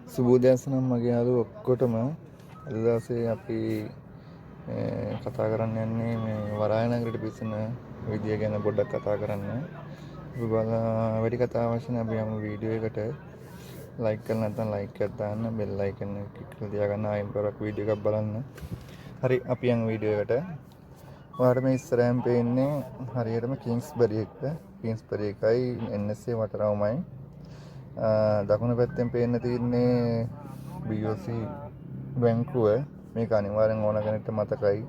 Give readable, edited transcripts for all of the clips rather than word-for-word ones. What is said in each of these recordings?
සුබෝදෑසනම් මගේ යාළුවෝ ඔක්කොටම අද දවසේ අපි කතා කරන්න යන්නේ මේ වරායනගරට පිවිසෙන විදිය ගැන පොඩ්ඩක් කතා කරන්න. අපි බලලා වැඩි කතා අවශ්‍ය නැහැ. අපි යමු වීඩියෝ එකට. ලයික් කරලා නැත්නම් ලයික් එකක් දාන්න, බෙල් අයිකන් එක ක්ලික් කරලා තියාගන්න ආයෙත් පොරක් වීඩියෝ එකක් බලන්න. හරි අපි යමු වීඩියෝ එකට. ඔයාලට මේ ඉස්සරහින් පේන්නේ හරියටම කිංස්බරි එක. කිංස්බරි එකයි NSA වටරවුමයි. දකුණු පැත්තෙන් පේන්න තියෙන්නේ BOC බැංකුව. මේක අනිවාර්යෙන් ඕන කෙනෙක්ට මතකයි.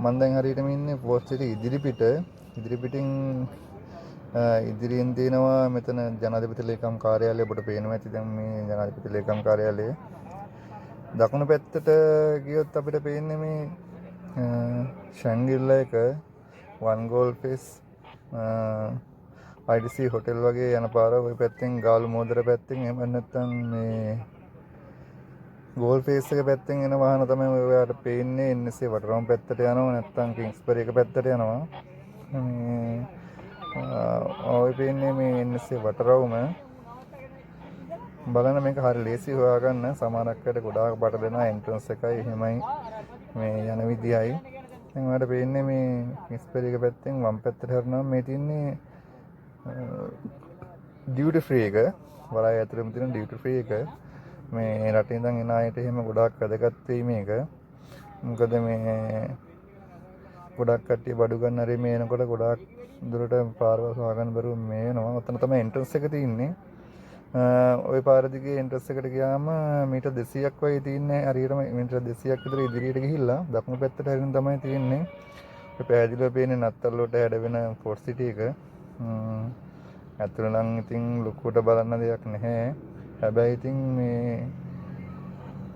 මම දැන් හරියටම ඉන්නේ පෝස්ට් එකේ ඉදිරිපිටින් ඉදිරියෙන් තියෙනවා මෙතන ජනාධිපති ලේකම් කාර්යාලය. ඔබට පේනවා ඇති දැන් මේ ජනාධිපති ලේකම් කාර්යාලය. දකුණු පැත්තට ගියොත් අපිට පේන්නේ මේ ෂැන්ග්‍රිලා එක, වන් ගෝල් ෆේස්, IDC හොටෙල් වගේ යන පාර ওই පැත්තෙන් ගාලු මෝදර පැත්තෙන් එහෙම නැත්නම් මේ ගෝල් ෆේස් එක පැත්තෙන් එන වාහන තමයි ඔයාලට පේන්නේ. NSA වටරවුම පැත්තට යනවා නැත්නම් කිංස්බරි එක පැත්තට යනවා. මේ ඔය පේන්නේ මේ NSA වටරවුම. බලන්න මේක හරිය ලේසි හොයාගන්න. සමහරක් අයට ගොඩාක් බට දෙනවා එන්ට්‍රන්ස් එකයි එහෙමයි මේ යන විදියයි. දැන් ඔයාලට පේන්නේ මේ කිංස්බරි එක පැත්තෙන් වම් පැත්තට හරනවා මේ තියන්නේ ඩියුටි ෆ්‍රී එක. වරාය ඇතුළෙම තියෙන ඩියුටි ෆ්‍රී එක. මේ රටේ ඉඳන් එන අයට එහෙම ගොඩාක් වැදගත් වෙයි මේක. මොකද මේ ගොඩක් කට්ටිය බඩු ගන්න හරි මේ එනකොට ගොඩාක් දුරට පාරවල් හොයාගන්න බැරුව මේ වෙනවා. ඔතන තමයි එන්ට්‍රන්ස් එක තියෙන්නේ. ওই පාර දිගේ එන්ට්‍රන්ස් එකට ගියාම මීටර් 200ක් වගේ තියෙන්නේ. හරියටම මීටර් 200ක් විතර ඉදිරියට ගිහිල්ලා දකුණු පැත්තට හැරින් තමයි තියෙන්නේ. ඒ පැහැදිලිව පේන්නේ නත්තල් වලට හැඩවෙන ෆෝර්ට් සිටි එක. ඇතුළ නම් ඉතින් ලොකුවට බලන්න දෙයක් නැහැ. හැබැයි ඉතින් මේ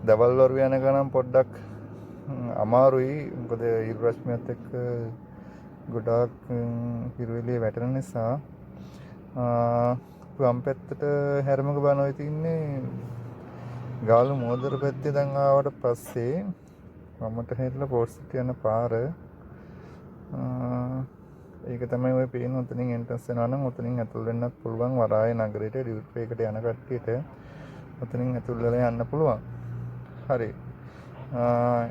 දවල් වරු යන ගමන් පොඩ්ඩක් අමාරුයි. මොකද ඉරු රශ්මියත් එක්ක ගොඩාක් හිරු එළිය වැටෙන නිසා. වම් පැත්තට හැරමක බලනවා තින්නේ ගාලු මෝදර පැත්තේ දැන් ආවට පස්සේ වමට හැරිලා පෝස්ට් සිටි යන පාර. ඒක තමයි ඔය පේන උතනින් එන්ට්‍රන්ස් වෙනවා නම් උතනින් ඇතුල් වෙන්නත් පුළුවන්. වරාය නගරයට ඩියුටි එකට යන කට්ටියට උතනින් ඇතුල් වෙලා යන්න පුළුවන්. හරි.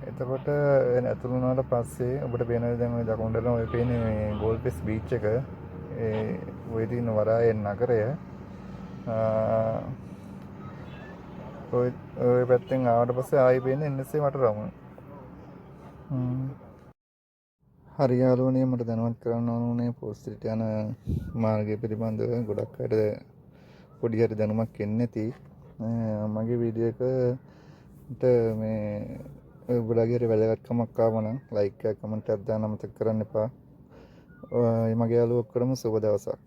එතකොට ඇතුල් වුණාට පස්සේ ඔබට පේනවා දැන් ඔය දකුණට ඔය පේන්නේ මේ ගෝල් ෆේස් බීච් එක. ඒ ඔය තියෙන වරාය නගරය. ඔය පැත්තෙන් ආවට පස්සේ ආයෙ පේන්නේ NSA වටරවුම. හරි යාළුවනේ මට දැනුවත් කරන්න ඕනේ පෝස්ට් එකට යන මාර්ගය පිළිබඳව ගොඩක් අයට පොඩි හරි දැනුමක් එන්නේ නැති. මගේ වීඩියෝ එකට මේ ඔයගොල්ලෝගේ හරි වැදගත්කමක් ආව නම් ලයික් එකක් කමෙන්ට් එකක් දාන්න අමතක කරන්න එපා. මගේ යාළුවෝ ඔක්කොටම සුබ දවසක්.